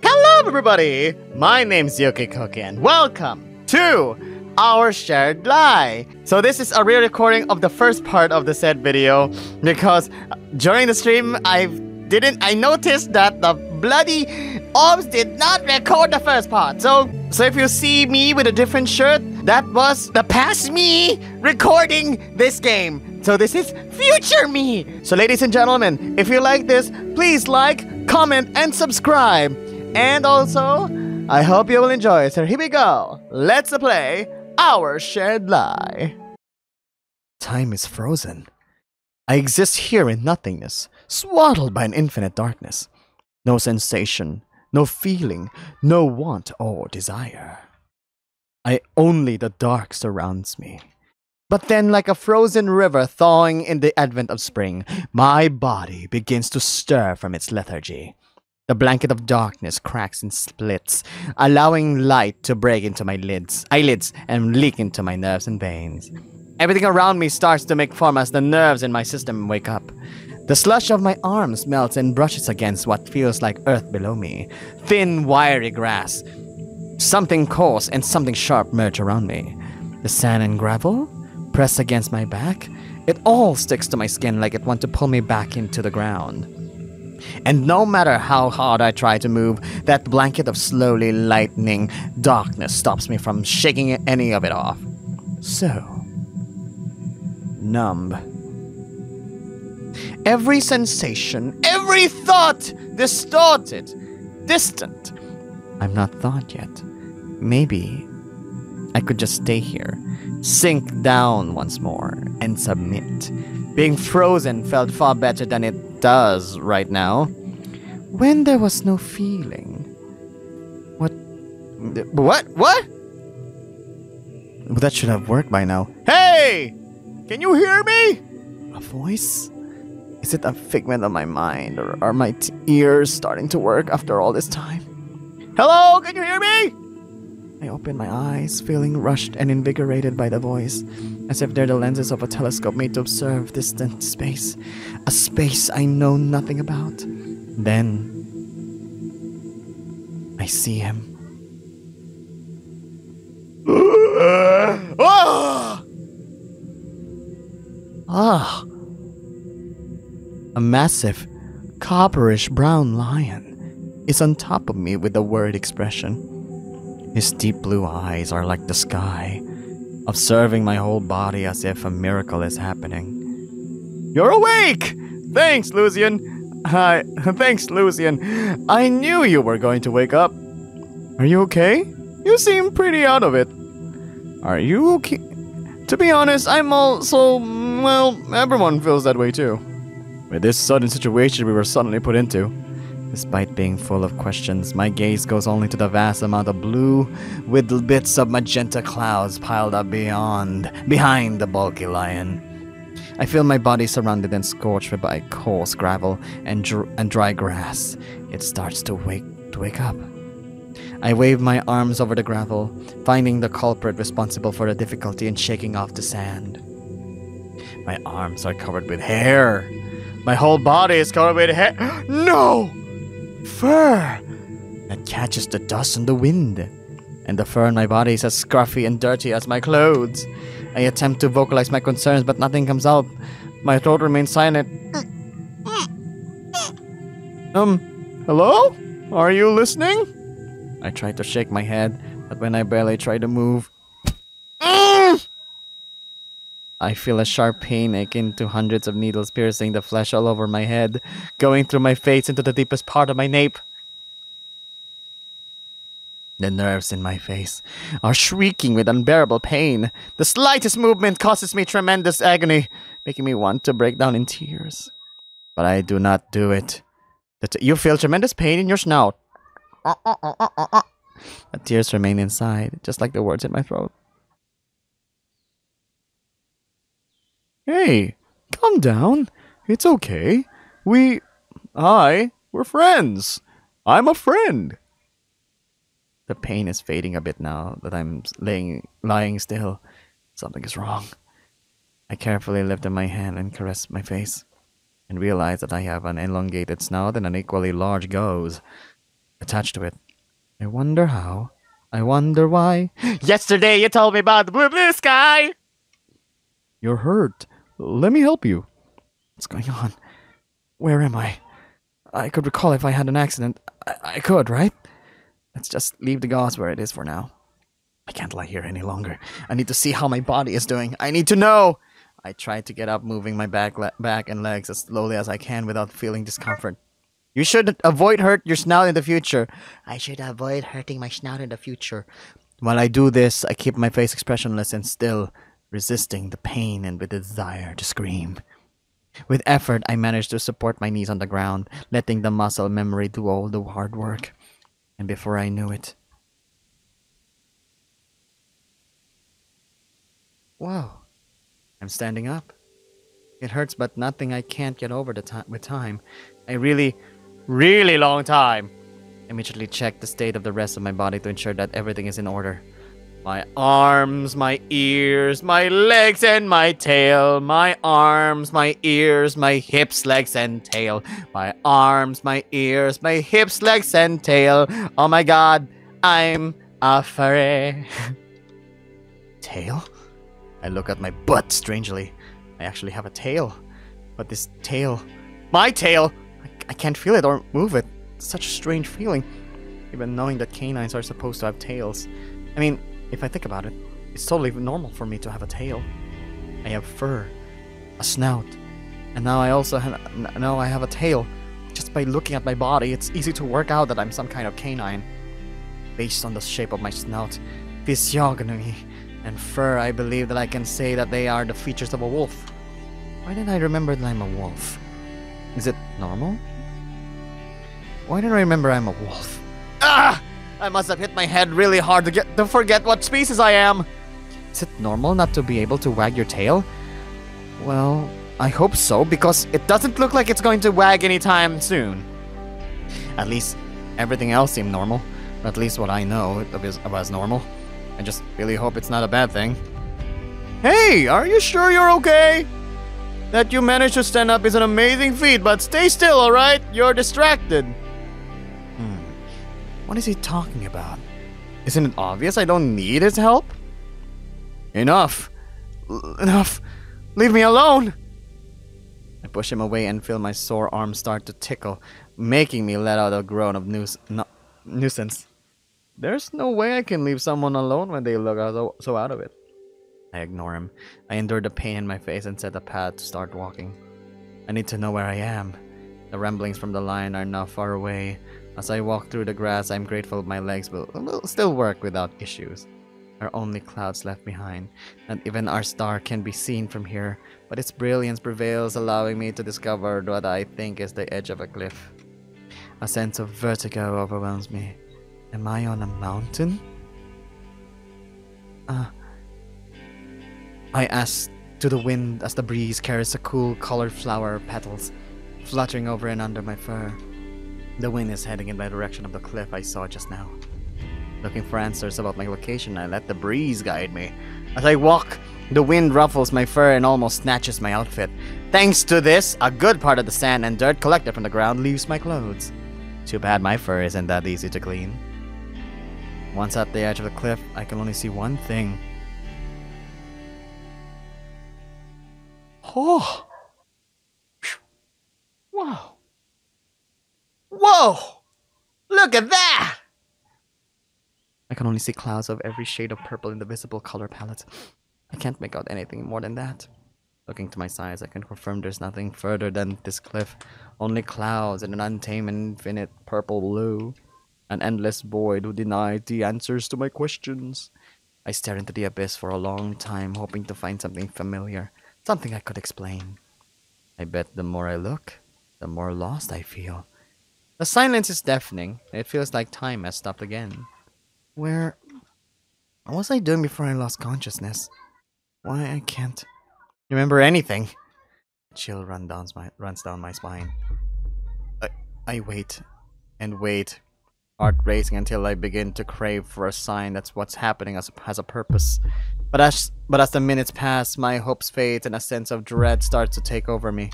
Hello everybody, my name's Yuki Koki and welcome to our shared lie. So this is a re-recording of the first part of the said video because during the stream I noticed that the bloody orbs did not record the first part. So if you see me with a different shirt, that was the past me recording this game. So this is future me. So ladies and gentlemen, if you like this, please like, comment, and subscribe. And also, I hope you will enjoy it. So here we go. Let's play our shared lie. Time is frozen. I exist here in nothingness, swaddled by an infinite darkness. No sensation, no feeling, no want or desire. Only the dark surrounds me. But then, like a frozen river thawing in the advent of spring, my body begins to stir from its lethargy. The blanket of darkness cracks and splits, allowing light to break into my eyelids and leak into my nerves and veins. Everything around me starts to make form as the nerves in my system wake up. The slush of my arms melts and brushes against what feels like earth below me. Thin, wiry grass. Something coarse and something sharp merge around me. The sand and gravel press against my back. It all sticks to my skin like it wants to pull me back into the ground. And no matter how hard I try to move, that blanket of slowly lightening darkness stops me from shaking any of it off. So, numb. Every sensation, every thought, distorted, distant. I'm not thought yet. Maybe I could just stay here, sink down once more, and submit. Being frozen felt far better than it does right now. When there was no feeling. What? Well, that should have worked by now. Hey! Can you hear me? A voice? Is it a figment of my mind, or are my ears starting to work after all this time? Hello, can you hear me? I open my eyes, feeling rushed and invigorated by the voice, as if they're the lenses of a telescope made to observe distant space, a space I know nothing about. Then, I see him. A massive, copperish brown lion is on top of me with a worried expression. His deep blue eyes are like the sky, observing my whole body as if a miracle is happening. You're awake! Thanks, Lucian. Thanks, Lucian. I knew you were going to wake up. Are you okay? You seem pretty out of it. Are you okay? To be honest, I'm also, well, everyone feels that way too. With this sudden situation we were suddenly put into. Despite being full of questions, my gaze goes only to the vast amount of blue with bits of magenta clouds piled up behind the bulky lion. I feel my body surrounded and scorched by coarse gravel and dry grass. It starts to wake up. I wave my arms over the gravel, finding the culprit responsible for the difficulty in shaking off the sand. My arms are covered with hair. My whole body is covered with hair. No! Fur that catches the dust and the wind, and the fur on my body is as scruffy and dirty as my clothes. I attempt to vocalize my concerns, but nothing comes out. My throat remains silent. Hello? Are you listening? I try to shake my head, but when I barely try to move, I feel a sharp pain akin to hundreds of needles piercing the flesh all over my head, going through my face into the deepest part of my nape. The nerves in my face are shrieking with unbearable pain. The slightest movement causes me tremendous agony, making me want to break down in tears. But I do not do it. You feel tremendous pain in your snout. The tears remain inside, just like the words in my throat. Hey, Calm down. It's okay. We're friends. I'm a friend. The pain is fading a bit now that I'm lying still. Something is wrong. I carefully lifted my hand and caressed my face, and realized that I have an elongated snout and an equally large gauze attached to it. I wonder how. I wonder why. Yesterday you told me about the blue sky! You're hurt. Let me help you. What's going on? Where am I? I could recall if I had an accident. I could, right? Let's just leave the gauze where it is for now. I can't lie here any longer. I need to see how my body is doing. I need to know! I tried to get up, moving my back and legs as slowly as I can without feeling discomfort. You should avoid hurt your snout in the future. I should avoid hurting my snout in the future. While I do this, I keep my face expressionless and still, resisting the pain and with the desire to scream. With effort, I managed to support my knees on the ground, letting the muscle memory do all the hard work. And before I knew it... Whoa. I'm standing up. It hurts, but nothing I can't get over with time. A really long time. I immediately checked the state of the rest of my body to ensure that everything is in order. My arms, my ears, my legs, and my tail. My arms, my ears, my hips, legs, and tail. My arms, my ears, my hips, legs, and tail. Oh my god, I'm a furry. Tail? I look at my butt strangely. I actually have a tail. But this tail... My tail! I can't feel it or move it. It's such a strange feeling. Even knowing that canines are supposed to have tails. I mean, if I think about it, it's totally normal for me to have a tail. I have fur, a snout, and now I also have a tail. Just by looking at my body, it's easy to work out that I'm some kind of canine. Based on the shape of my snout, physiognomy, and fur, I believe that I can say that they are the features of a wolf. Why did I remember that I'm a wolf? Is it normal? Why did I remember I'm a wolf? Ah! I must have hit my head really hard to forget what species I am. Is it normal not to be able to wag your tail? Well, I hope so, because it doesn't look like it's going to wag anytime soon. At least, everything else seemed normal. At least what I know of is normal. I just really hope it's not a bad thing. Hey, are you sure you're okay? That you managed to stand up is an amazing feat, but stay still, alright? You're distracted. What is he talking about? Isn't it obvious I don't need his help? Enough. Enough. Leave me alone. I push him away and feel my sore arm start to tickle, making me let out a groan of nuisance. There's no way I can leave someone alone when they look so out of it. I ignore him. I endure the pain in my face and set a path to start walking. I need to know where I am. The ramblings from the lion are now far away. As I walk through the grass, I'm grateful my legs will still work without issues. There are only clouds left behind, and even our star can be seen from here, but its brilliance prevails, allowing me to discover what I think is the edge of a cliff. A sense of vertigo overwhelms me. Am I on a mountain? I ask to the wind as the breeze carries a cool colored flower petals, fluttering over and under my fur. The wind is heading in the direction of the cliff I saw just now. Looking for answers about my location, I let the breeze guide me. As I walk, the wind ruffles my fur and almost snatches my outfit. Thanks to this, a good part of the sand and dirt collected from the ground leaves my clothes. Too bad my fur isn't that easy to clean. Once at the edge of the cliff, I can only see one thing. Oh! Wow! Whoa! Look at that! I can only see clouds of every shade of purple in the visible color palette. I can't make out anything more than that. Looking to my sides, I can confirm there's nothing further than this cliff. Only clouds and an untamed and infinite purple blue. An endless void who denied the answers to my questions. I stare into the abyss for a long time, hoping to find something familiar. Something I could explain. I bet the more I look, the more lost I feel. The silence is deafening. It feels like time has stopped again. What was I doing before I lost consciousness? Why I can't remember anything. chill runs down my spine. I wait and wait, heart racing until I begin to crave for a sign that what's happening has a purpose. But as the minutes pass, my hopes fade and a sense of dread starts to take over me.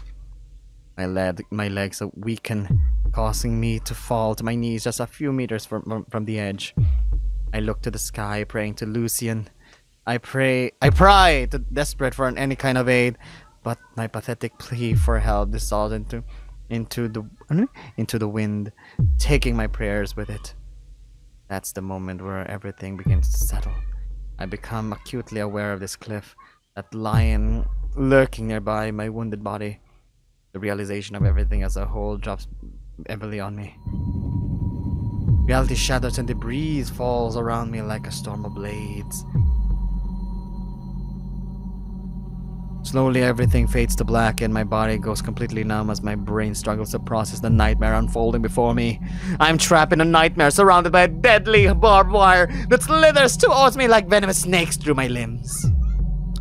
My legs weaken, causing me to fall to my knees just a few meters from the edge. I look to the sky, praying to Lucian. I pray, desperate for any kind of aid, but my pathetic plea for help dissolves into the wind, taking my prayers with it. That's the moment where everything begins to settle. I become acutely aware of this cliff, that lion lurking nearby my wounded body. The realization of everything as a whole drops heavily on me. Reality shatters and debris falls around me like a storm of blades. Slowly everything fades to black and my body goes completely numb as my brain struggles to process the nightmare unfolding before me. I'm trapped in a nightmare surrounded by a deadly barbed wire that slithers towards me like venomous snakes through my limbs.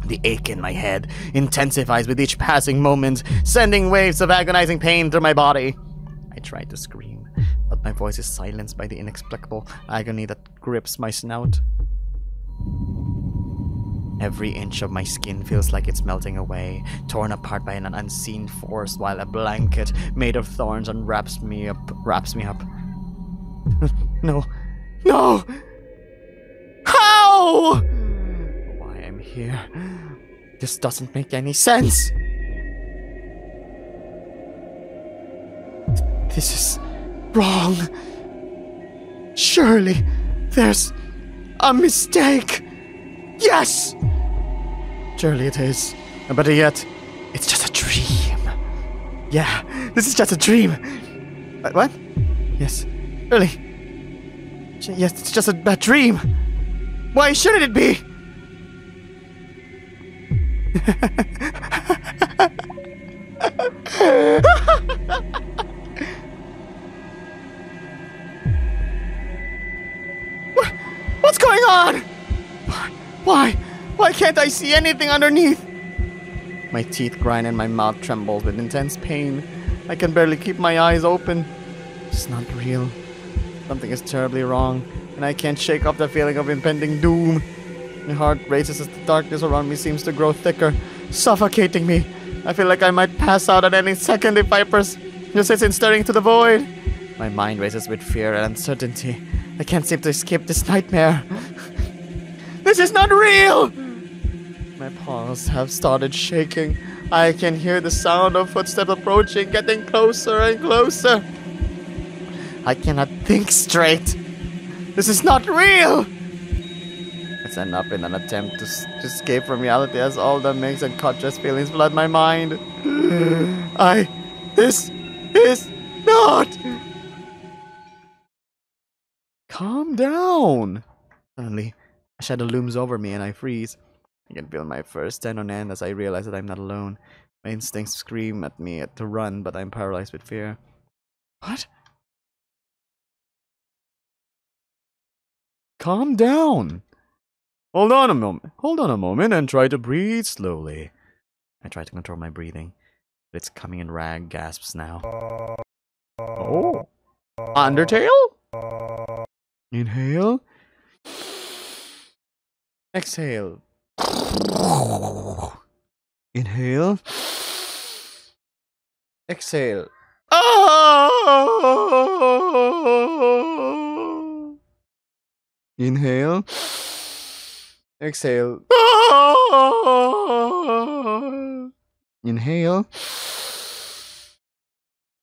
The ache in my head intensifies with each passing moment, sending waves of agonizing pain through my body. I try to scream, but my voice is silenced by the inexplicable agony that grips my snout. Every inch of my skin feels like it's melting away, torn apart by an unseen force, while a blanket made of thorns wraps me up. No! How? Why I'm here? This doesn't make any sense. This is wrong. Surely there's a mistake. Yes! Surely it is. But yet, it's just a dream. Yeah, this is just a dream. What? Yes. Really? Yes, it's just a bad dream. Why shouldn't it be? What's going on? Why can't I see anything underneath? My teeth grind and my mouth trembles with intense pain. I can barely keep my eyes open. It's not real. Something is terribly wrong, and I can't shake off the feeling of impending doom. My heart races as the darkness around me seems to grow thicker, suffocating me. I feel like I might pass out at any second if I just sit staring into the void. My mind races with fear and uncertainty. I can't seem to escape this nightmare. This is not real! My paws have started shaking. I can hear the sound of footsteps approaching, getting closer and closer. I cannot think straight. This is not real! I stand up in an attempt to escape from reality as all the mixed and conscious feelings flood my mind. This is not... Calm down! Suddenly, a shadow looms over me and I freeze. I can feel my fur stand on end as I realize that I'm not alone. My instincts scream at me to run, but I'm paralyzed with fear. What? Calm down! Hold on a moment and try to breathe slowly. I try to control my breathing, but it's coming in rag gasps now. Oh! Undertale? Inhale. Exhale. Inhale. Exhale. Oh! Inhale. Exhale. Oh! Inhale.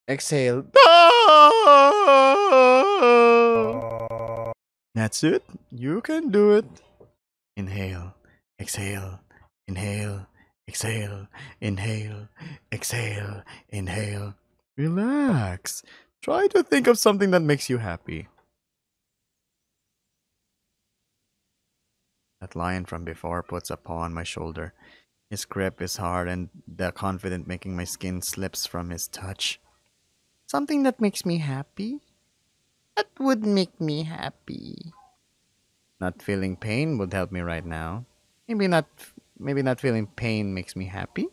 Exhale. Oh! That's it. You can do it. Inhale. Exhale. Inhale. Exhale. Inhale. Exhale. Inhale. Relax. Try to think of something that makes you happy. That lion from before puts a paw on my shoulder. His grip is hard and the confident making my skin slips from his touch. Something that makes me happy? That would make me happy. Not feeling pain would help me right now. Maybe not feeling pain makes me happy.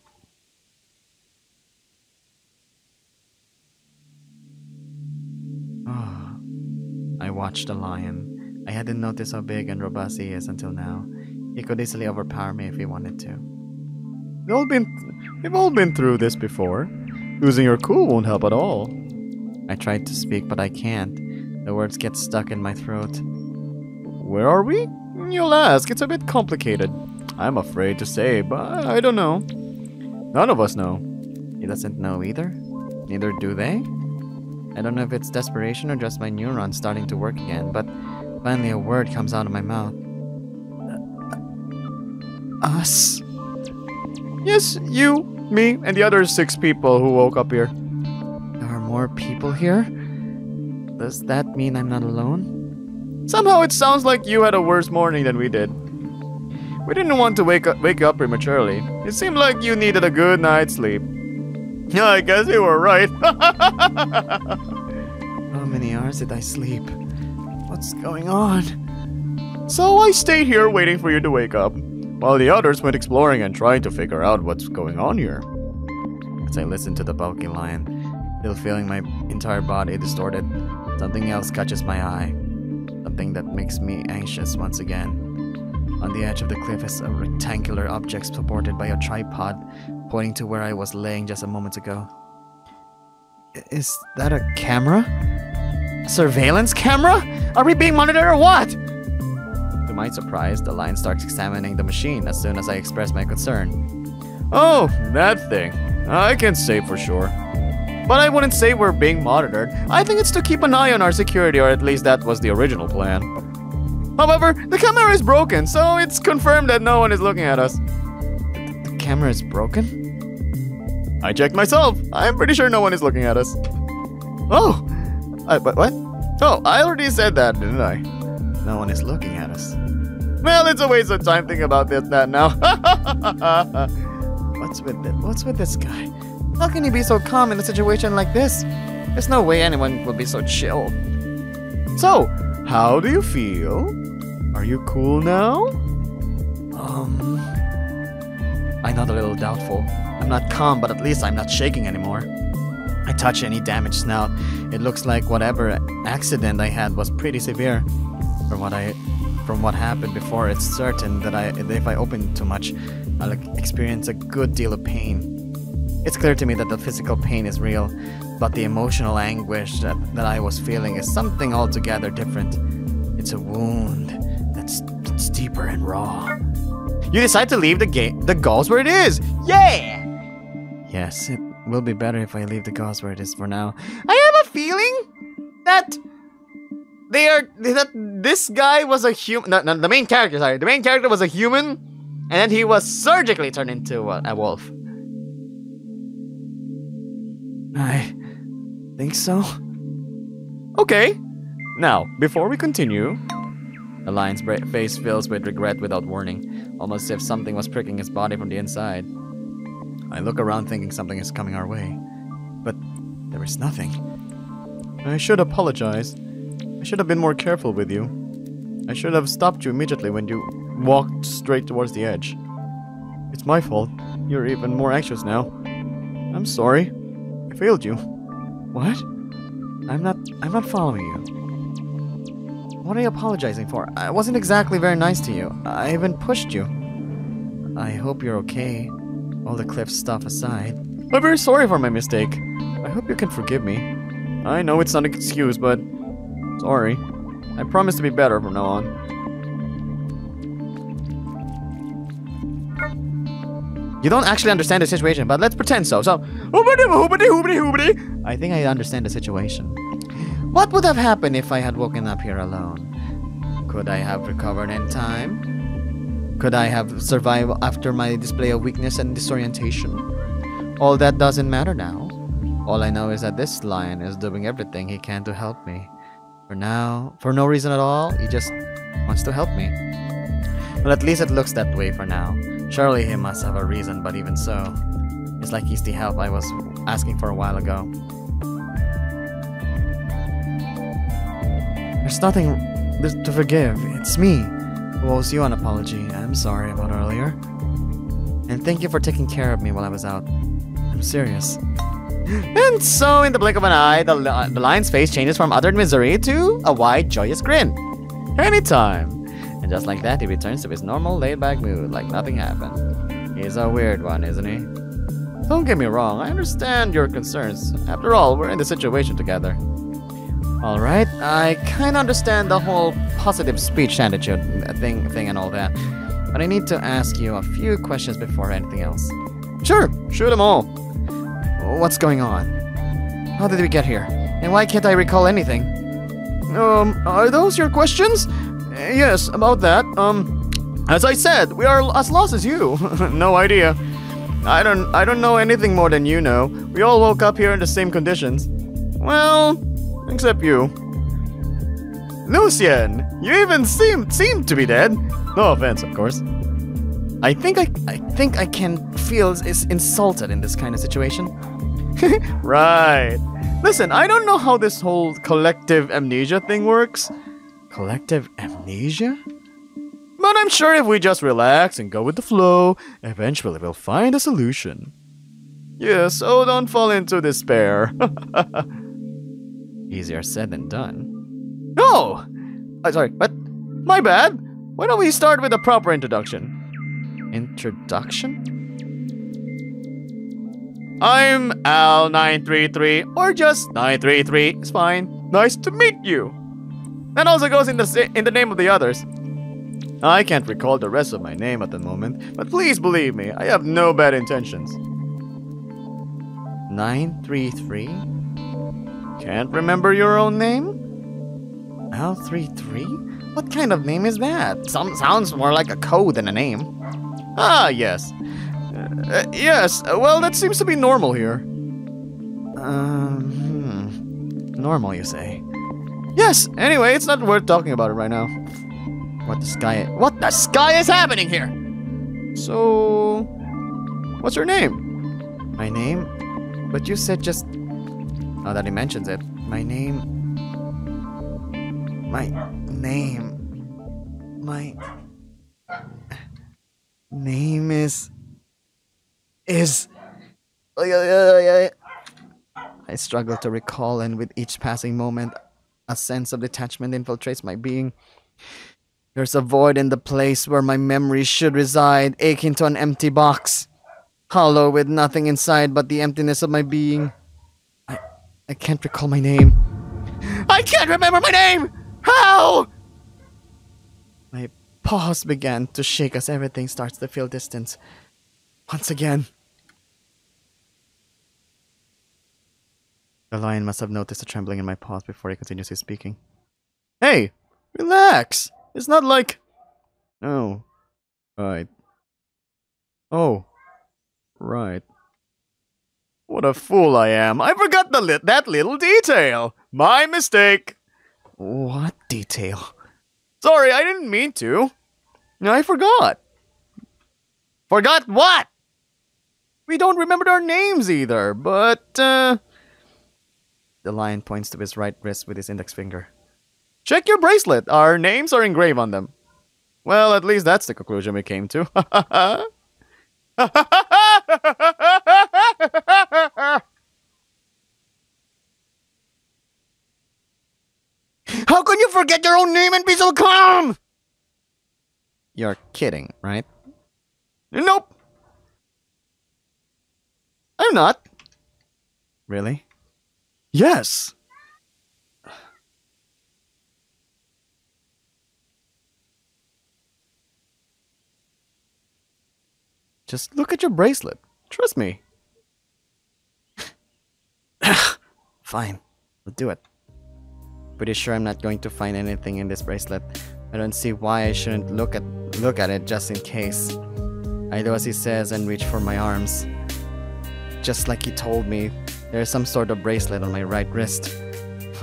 Oh, I watched the lion. I hadn't noticed how big and robust he is until now. He could easily overpower me if he wanted to. We've all been through this before. Losing your cool won't help at all. I tried to speak, but I can't. The words get stuck in my throat. Where are we? You'll ask. It's a bit complicated. I'm afraid to say, but I don't know. None of us know. He doesn't know either. Neither do they. I don't know if it's desperation or just my neurons starting to work again, but finally a word comes out of my mouth. Us? Yes, you, me, and the other 6 people who woke up here. There are more people here? Does that mean I'm not alone? Somehow it sounds like you had a worse morning than we did. We didn't want to wake up prematurely. It seemed like you needed a good night's sleep. Yeah, I guess you were right. How many hours did I sleep? What's going on? So I stayed here waiting for you to wake up, while the others went exploring and trying to figure out what's going on here. As I listened to the bulky lion, still feeling my entire body distorted, something else catches my eye. Something that makes me anxious once again. On the edge of the cliff is a rectangular object supported by a tripod, pointing to where I was laying just a moment ago. Is that a camera? A surveillance camera? Are we being monitored or what? To my surprise, the lion starts examining the machine as soon as I express my concern. Oh, that thing. I can't say for sure. But I wouldn't say we're being monitored. I think it's to keep an eye on our security, or at least that was the original plan. However, the camera is broken, so it's confirmed that no one is looking at us. The camera is broken? I checked myself. I'm pretty sure no one is looking at us. Oh! But what? Oh, I already said that, didn't I? No one is looking at us. Well, it's a waste of time thinking about that now. What's with this guy? How can he be so calm in a situation like this? There's no way anyone would be so chill. So, how do you feel? Are you cool now? I nod a little doubtful. I'm not calm, but at least I'm not shaking anymore. I touch any damaged snout. It looks like whatever accident I had was pretty severe. From what happened before, it's certain that if I open too much, I'll experience a good deal of pain. It's clear to me that the physical pain is real, but the emotional anguish that I was feeling is something altogether different. It's a wound that's deeper and raw. You decide to leave the gauze where it is! Yeah! Yes, it will be better if I leave the gauze where it is for now. I have a feeling that this guy was a human. No, the main character, sorry. The main character was a human, and then he was surgically turned into a wolf. I think so. Okay. Now, before we continue, the lion's face fills with regret without warning, almost as if something was pricking his body from the inside. I look around thinking something is coming our way, but there is nothing. I should apologize. I should have been more careful with you. I should have stopped you immediately when you walked straight towards the edge. It's my fault. You're even more anxious now. I'm sorry. I failed you. What? I'm not following you. What are you apologizing for? I wasn't exactly very nice to you. I even pushed you. I hope you're okay. All the cliff stuff aside. I'm very sorry for my mistake. I hope you can forgive me. I know it's not an excuse, but sorry. I promise to be better from now on. You don't actually understand the situation, but let's pretend so. So, I think I understand the situation. What would have happened if I had woken up here alone? Could I have recovered in time? Could I have survived after my display of weakness and disorientation? All that doesn't matter now. All I know is that this lion is doing everything he can to help me. For now, for no reason at all, he just wants to help me. Well, at least it looks that way for now. Surely he must have a reason, but even so, it's like he's the help I was asking for a while ago. There's nothing to forgive. It's me who owes you an apology. I'm sorry about earlier. And thank you for taking care of me while I was out. I'm serious. And so, in the blink of an eye, the lion's face changes from utter misery to a wide, joyous grin. Anytime. And just like that, he returns to his normal, laid-back mood, like nothing happened. He's a weird one, isn't he? Don't get me wrong, I understand your concerns. After all, we're in the situation together. Alright, I kinda understand the whole positive speech attitude thing and all that. But I need to ask you a few questions before anything else. Sure, shoot them all. What's going on? How did we get here? And why can't I recall anything? Are those your questions? Yes, about that. As I said, we are as lost as you. No idea. I don't know anything more than you know. We all woke up here in the same conditions. Well, except you. Lucien, you even seem to be dead. No offense, of course. I think I can feel insulted in this kind of situation. Right. Listen, I don't know how this whole collective amnesia thing works. Collective amnesia? But I'm sure if we just relax and go with the flow, eventually we'll find a solution. Yeah, so don't fall into despair. Easier said than done. Oh! Sorry, what? My bad. Why don't we start with a proper introduction? Introduction? I'm Al933, or just 933, it's fine. Nice to meet you. That also goes in the name of the others. I can't recall the rest of my name at the moment, but please believe me, I have no bad intentions. 933? Can't remember your own name? Al33? What kind of name is that? Sounds more like a code than a name. Ah, yes. Yes, well, that seems to be normal here. Normal, you say? Yes, anyway, it's not worth talking about it right now. What the sky is happening here? So, what's your name? My name? But you said just... Now that he mentions it, my name is... I struggle to recall, and with each passing moment, a sense of detachment infiltrates my being. There's a void in the place where my memories should reside, akin to an empty box, hollow with nothing inside but the emptiness of my being. I can't recall my name. I can't remember my name! How? My paws began to shake as everything starts to feel distant. Once again. The lion must have noticed the trembling in my paws before he continues his speaking. Hey! Relax! It's not like... Oh. Right. Oh. Right. What a fool I am. I forgot that little detail. My mistake. What detail? Sorry, I didn't mean to. I forgot. Forgot what? We don't remember our names either, but, The lion points to his right wrist with his index finger. Check your bracelet. Our names are engraved on them. Well, at least that's the conclusion we came to. How can you forget your own name and be so calm? You're kidding, right? Nope. I'm not. Really? Yes. Just look at your bracelet. Trust me. Fine. We'll do it. Pretty sure I'm not going to find anything in this bracelet. I don't see why I shouldn't look at it just in case. I do as he says and reach for my arms. Just like he told me, there's some sort of bracelet on my right wrist.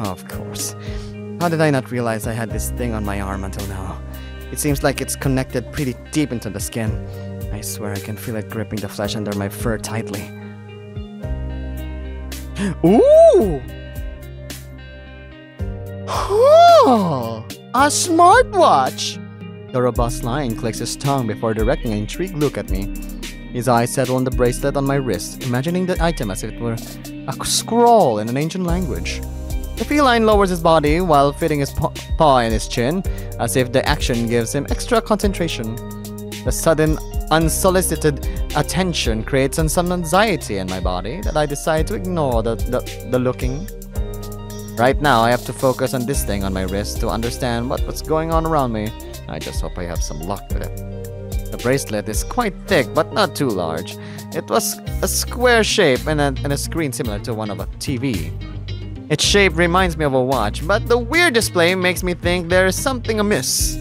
Oh, of course. How did I not realize I had this thing on my arm until now? It seems like it's connected pretty deep into the skin. I swear I can feel it gripping the flesh under my fur tightly. Ooh! Oh, a smartwatch! The robust lion clicks his tongue before directing an intrigued look at me. His eyes settle on the bracelet on my wrist, imagining the item as if it were A scroll in an ancient language. The feline lowers his body while fitting his paw in his chin, as if the action gives him extra concentration. The sudden, unsolicited attention creates some anxiety in my body that I decide to ignore the looking. Right now, I have to focus on this thing on my wrist to understand what's going on around me. I just hope I have some luck with it. The bracelet is quite thick, but not too large. It was a square shape and a screen similar to one of a TV. Its shape reminds me of a watch, but the weird display makes me think there is something amiss.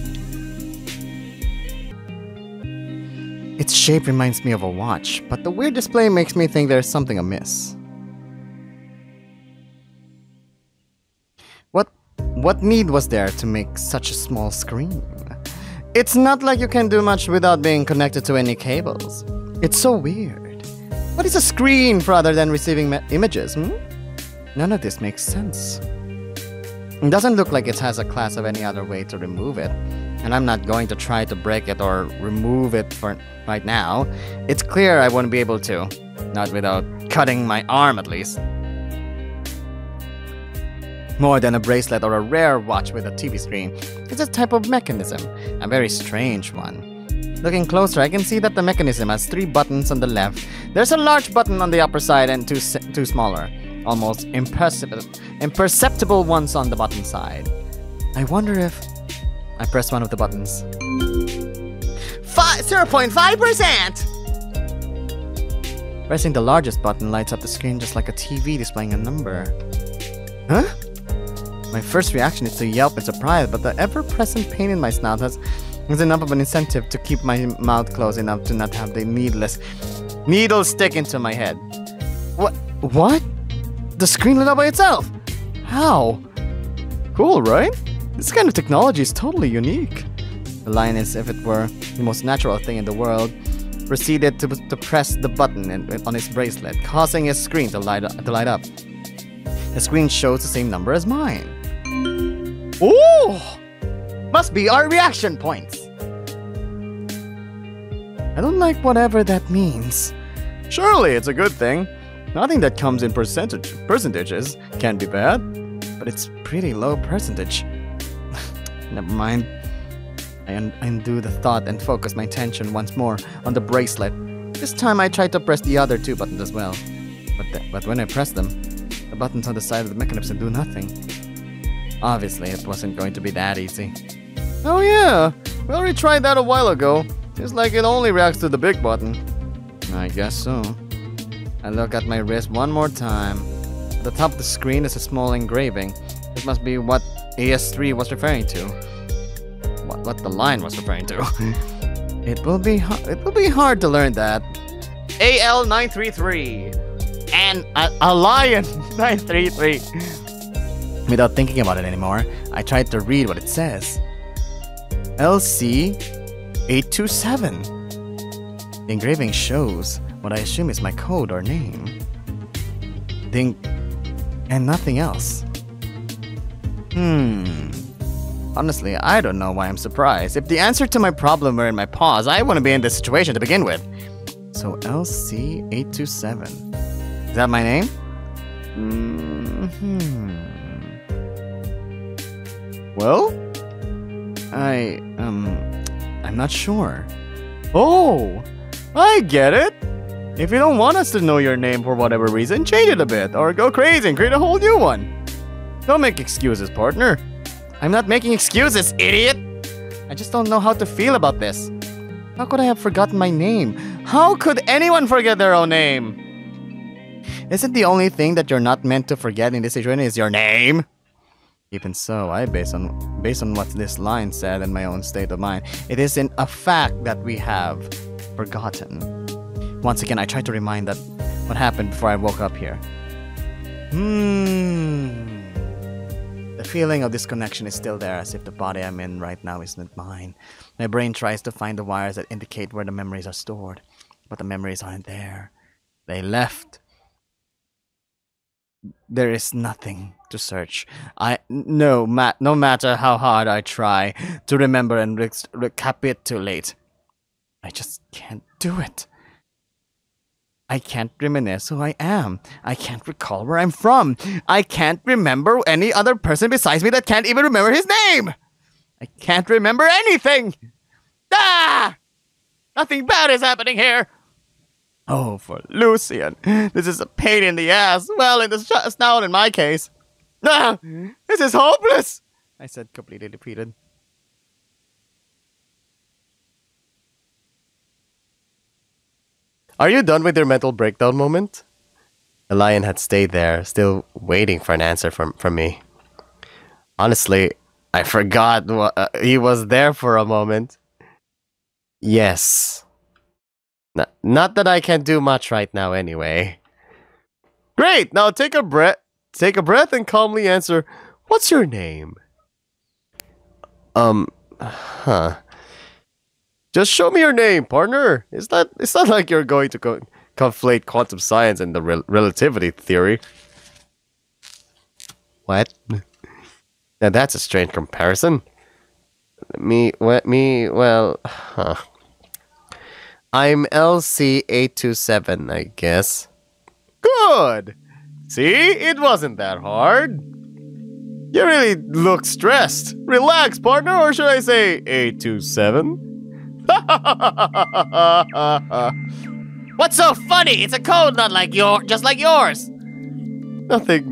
Its shape reminds me of a watch, but the weird display makes me think there is something amiss. What need was there to make such a small screen? It's not like you can do much without being connected to any cables. It's so weird. What is a screen for other than receiving images, None of this makes sense. It doesn't look like it has a class of any other way to remove it, and I'm not going to try to break it or remove it for right now. It's clear I won't be able to. Not without cutting my arm, at least. More than a bracelet or a rare watch with a TV screen, it's a type of mechanism, a very strange one. Looking closer, I can see that the mechanism has 3 buttons on the left. There's a large button on the upper side and two smaller, almost imperceptible ones on the bottom side. I wonder if I press one of the buttons. 0.5%! Pressing the largest button lights up the screen just like a TV displaying a number. Huh? My first reaction is to yelp in surprise, but the ever-present pain in my snout is enough of an incentive to keep my mouth closed enough to not have the needle stick into my head. What? The screen lit up by itself! How? Cool, right? This kind of technology is totally unique. The line, as if it were the most natural thing in the world, proceeded to press the button on his bracelet, causing his screen to light up. The screen shows the same number as mine. Ooh! Must be our reaction points. I don't like whatever that means. Surely it's a good thing. Nothing that comes in percentages can be bad, but it's pretty low percentage. Never mind. I undo the thought and focus my attention once more on the bracelet. This time I try to press the other 2 buttons as well. But when I press them, the buttons on the side of the mechanism do nothing. Obviously, it wasn't going to be that easy. Oh yeah, we already tried that a while ago. It's like it only reacts to the big button. I guess so. I look at my wrist one more time. At the top of the screen is a small engraving. This must be what AS3 was referring to. What the line was referring to. It will be hard to learn that. AL933 and a lion 933. Without thinking about it anymore, I tried to read what it says. LC827. The engraving shows what I assume is my code or name. And nothing else. Honestly, I don't know why I'm surprised. If the answer to my problem were in my paws, I wouldn't be in this situation to begin with. So LC827. Is that my name? Well, I'm not sure. Oh, I get it. If you don't want us to know your name for whatever reason, change it a bit, or go crazy and create a whole new one. Don't make excuses, partner. I'm not making excuses, idiot! I just don't know how to feel about this. How could I have forgotten my name? How could anyone forget their own name? Isn't the only thing that you're not meant to forget in this situation is your name? Even so, based on what this line said and my own state of mind, it isn't a fact that we have forgotten. Once again, I tried to remind that what happened before I woke up here. The feeling of disconnection is still there, as if the body I'm in right now is not mine. My brain tries to find the wires that indicate where the memories are stored, but the memories aren't there. They left. There is nothing to search. No matter how hard I try to remember and recapitulate, I just can't do it. I can't reminisce who I am. I can't recall where I'm from. I can't remember any other person besides me that can't even remember his name. I can't remember anything. Ah! Nothing bad is happening here. Oh, for Lucian. This is a pain in the ass. Well, in the snout in my case. Ah! This is hopeless, I said, completely defeated. Are you done with your mental breakdown moment? The lion had stayed there, still waiting for an answer from me. Honestly, I forgot he was there for a moment. Yes. Not that I can do much right now anyway. Great! Now take a breath and calmly answer, what's your name? Just show me your name, partner. It's not like you're going to conflate quantum science and the relativity theory. What? Now that's a strange comparison. Well, I'm LC827, I guess. Good! See? It wasn't that hard. You really look stressed. Relax, partner, or should I say 827? What's so funny? It's a code just like yours. Nothing.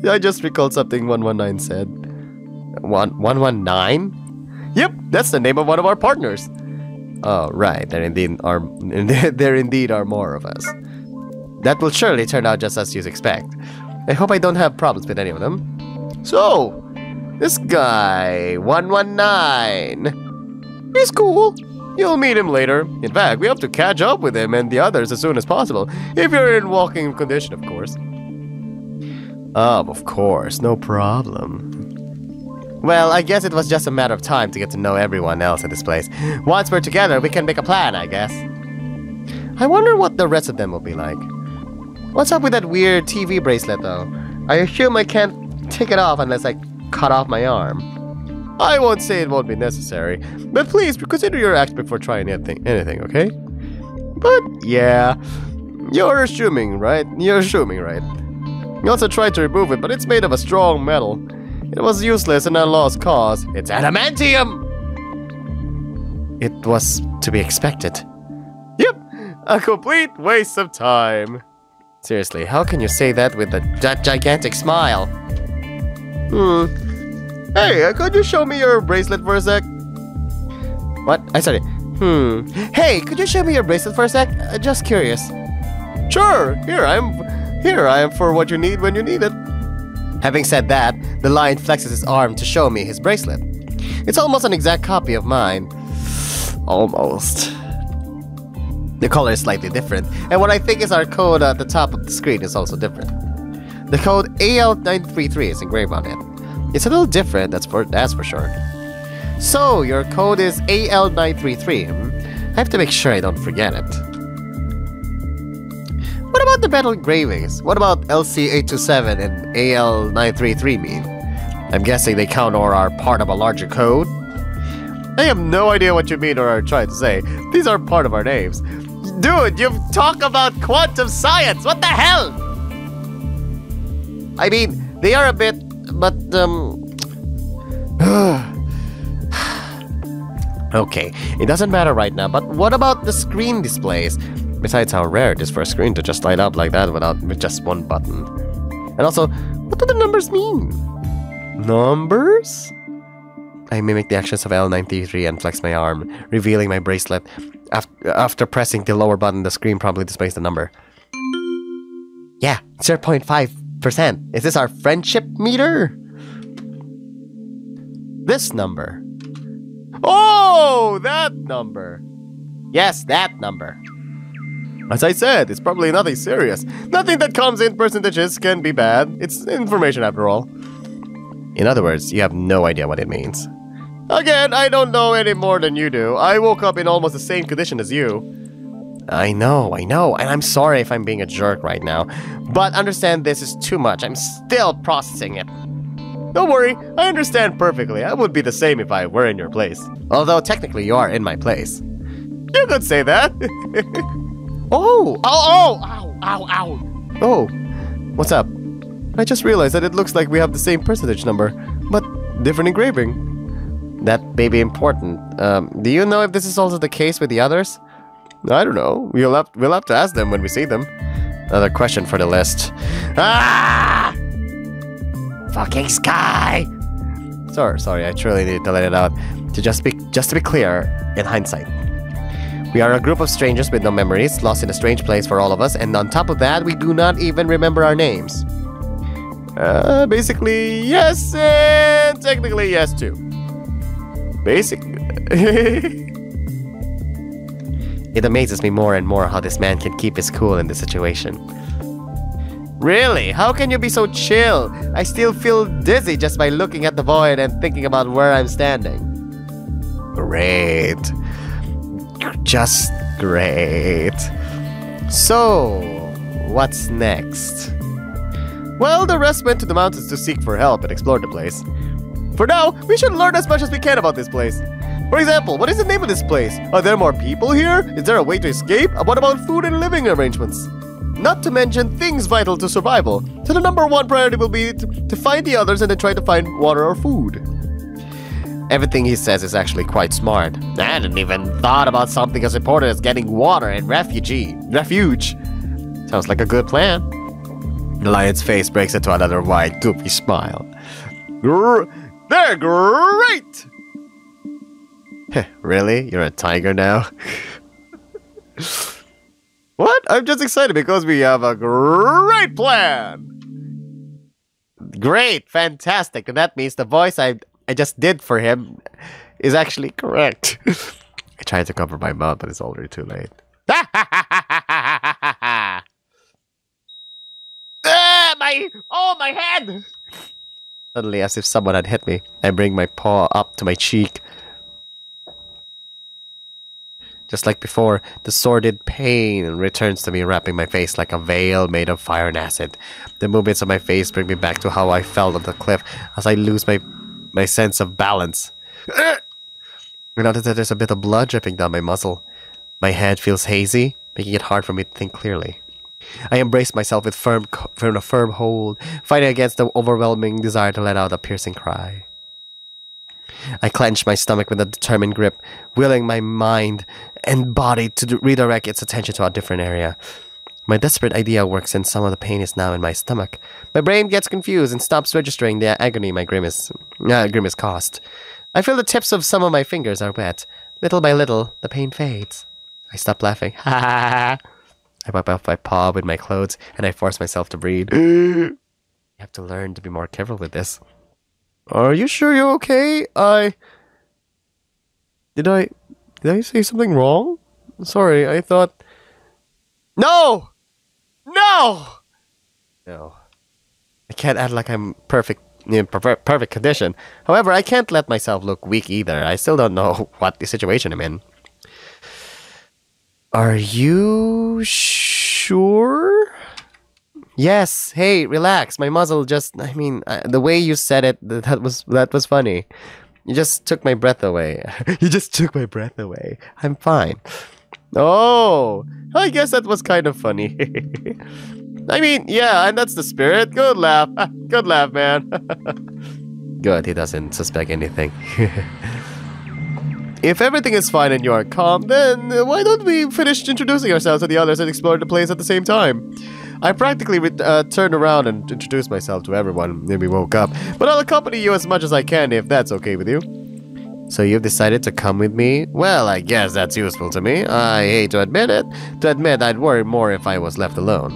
I just recalled something 119 said. 119? Yep, that's the name of one of our partners. Oh, right. There indeed are more of us. That will surely turn out just as you'd expect. I hope I don't have problems with any of them. So, this guy, 119. He's cool. You'll meet him later. In fact, we have to catch up with him and the others as soon as possible. If you're in walking condition, of course. Of course. No problem. Well, I guess it was just a matter of time to get to know everyone else in this place. Once we're together, we can make a plan, I guess. I wonder what the rest of them will be like. What's up with that weird TV bracelet, though? I assume I can't take it off unless I cut off my arm. I won't say it won't be necessary, but please consider your acts before trying anything, okay? But, yeah, you're assuming, right? You also tried to remove it, but it's made of a strong metal. It was useless and a lost cause. It's adamantium! It was to be expected. Yep, a complete waste of time. Seriously, how can you say that with that gigantic smile? Hey, could you show me your bracelet for a sec? What? Hey, could you show me your bracelet for a sec? Just curious. Sure, here I am for what you need when you need it. Having said that, the lion flexes his arm to show me his bracelet. It's almost an exact copy of mine. Almost. The color is slightly different, and what I think is our code at the top of the screen is also different. The code AL933 is engraved on it. It's a little different, that's for sure. So, your code is AL933. I have to make sure I don't forget it. What about the metal engravings? What about LC827 and AL933 mean? I'm guessing they count or are part of a larger code? I have no idea what you mean or are trying to say. These are part of our names. Dude, you've talked about quantum science! What the hell? I mean, they are a bit, but, Okay, it doesn't matter right now, but what about the screen displays? Besides how rare it is for a screen to just light up like that with just one button. And also, what do the numbers mean? Numbers? I mimic the actions of L933 and flex my arm, revealing my bracelet. After pressing the lower button, the screen promptly displays the number. Yeah, 0.5%. Is this our friendship meter? This number. Oh, that number. Yes, that number. As I said, it's probably nothing serious. Nothing that comes in percentages can be bad. It's information after all. In other words, you have no idea what it means. Again, I don't know any more than you do. I woke up in almost the same condition as you. I know, and I'm sorry if I'm being a jerk right now. But understand this is too much. I'm still processing it. Don't worry, I understand perfectly. I would be the same if I were in your place. Although technically you are in my place. You could say that. Ow. Ow, ow. Oh, what's up? I just realized that it looks like we have the same personage number, but different engraving. That may be important. Do you know if this is also the case with the others? I don't know. We'll have to ask them when we see them. Another question for the list. Ah! Fucking Sky! Sorry, I truly need to let it out. Just to be clear, in hindsight. We are a group of strangers with no memories, lost in a strange place for all of us, and on top of that, we do not even remember our names. Basically, yes, and technically yes too. Basically. It amazes me more and more how this man can keep his cool in this situation. Really? How can you be so chill? I still feel dizzy just by looking at the void and thinking about where I'm standing. Great. Just great. So, what's next? Well, the rest went to the mountains to seek for help and explore the place. For now, we should learn as much as we can about this place. For example, what is the name of this place? Are there more people here? Is there a way to escape? What about food and living arrangements? Not to mention things vital to survival. So the number one priority will be to find the others and then try to find water or food. Everything he says is actually quite smart. I hadn't even thought about something as important as getting water and refuge. Sounds like a good plan. The lion's face breaks into another wide, goofy smile. They're great! Really? You're a tiger now? What? I'm just excited because we have a great plan! Great! Fantastic! And that means the voice I just did for him is actually correct. I tried to cover my mouth, but it's already too late. My head! Suddenly, as if someone had hit me, I bring my paw up to my cheek. Just like before, the sordid pain returns to me, wrapping my face like a veil made of fire and acid. The movements of my face bring me back to how I fell on the cliff as I lose my sense of balance. I notice that there's a bit of blood dripping down my muzzle. My head feels hazy, making it hard for me to think clearly. I embrace myself with a firm hold, fighting against the overwhelming desire to let out a piercing cry. I clench my stomach with a determined grip, willing my mind and body to redirect its attention to a different area. My desperate idea works and some of the pain is now in my stomach. My brain gets confused and stops registering the agony my grimace caused. I feel the tips of some of my fingers are wet. Little by little, the pain fades. I stop laughing. Ha ha ha! I wipe off my paw with my clothes and I force myself to breathe. You have to learn to be more careful with this. Are you sure you're okay? Did I say something wrong? Sorry, I thought... No! No! No. I can't act like I'm in perfect condition. However, I can't let myself look weak either. I still don't know what the situation I'm in. Are you sure? Yes. Hey, relax. My muzzle just... I mean, the way you said it, that was funny. You just took my breath away. You just took my breath away. I'm fine. Oh, I guess that was kind of funny. I mean, yeah, and that's the spirit. Good laugh. Good laugh, man. Good, he doesn't suspect anything. If everything is fine and you are calm, then why don't we finish introducing ourselves to the others and explore the place at the same time? I practically turned around and introduced myself to everyone when we woke up, but I'll accompany you as much as I can if that's okay with you. So you've decided to come with me? Well, I guess that's useful to me. I hate to admit it. To admit, I'd worry more if I was left alone.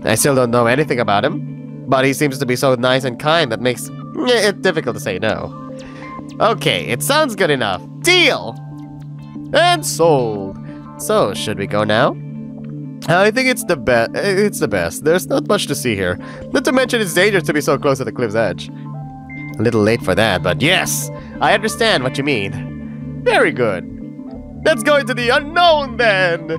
I still don't know anything about him, but he seems to be so nice and kind that makes it difficult to say no. Okay, it sounds good enough. Deal! And sold. So, should we go now? I think it's the best. There's not much to see here. Not to mention it's dangerous to be so close to the cliff's edge. A little late for that, but yes! I understand what you mean. Very good. Let's go into the unknown then!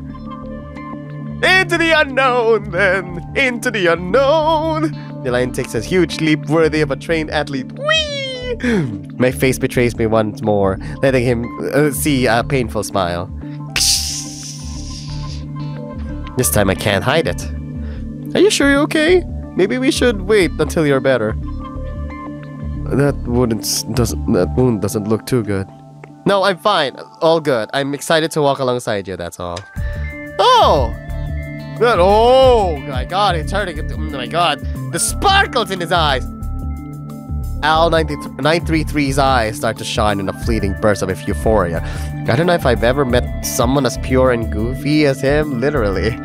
Into the unknown then! Into the unknown! The lion takes a huge leap worthy of a trained athlete. Whee! My face betrays me once more, letting him see a painful smile. This time I can't hide it. Are you sure you're okay? Maybe we should wait until you're better. That wound doesn't look too good. No, I'm fine. All good. I'm excited to walk alongside you, that's all. Oh! Good. Oh my god, he's turning it. Oh my god. The sparkles in his eyes! Al933's eyes start to shine in a fleeting burst of euphoria. I don't know if I've ever met someone as pure and goofy as him, literally.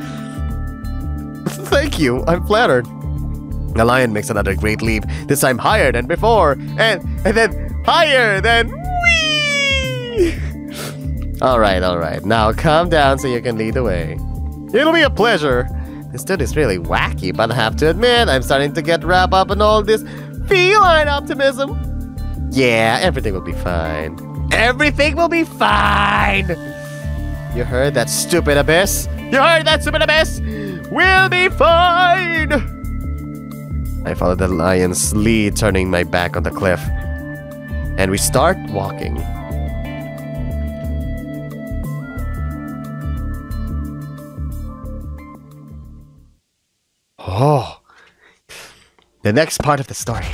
Thank you, I'm flattered. The lion makes another great leap, this time higher than before, and then higher than whee! Alright, now calm down so you can lead the way. It'll be a pleasure. This dude is really wacky, but I have to admit, I'm starting to get wrapped up in all this feline optimism. Yeah, everything will be fine. Everything will be fine! You heard that, stupid abyss? You heard that, stupid abyss? We'll be fine! I follow the lion's lead, turning my back on the cliff. And we start walking. Oh, the next part of the story.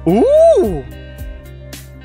Ooh!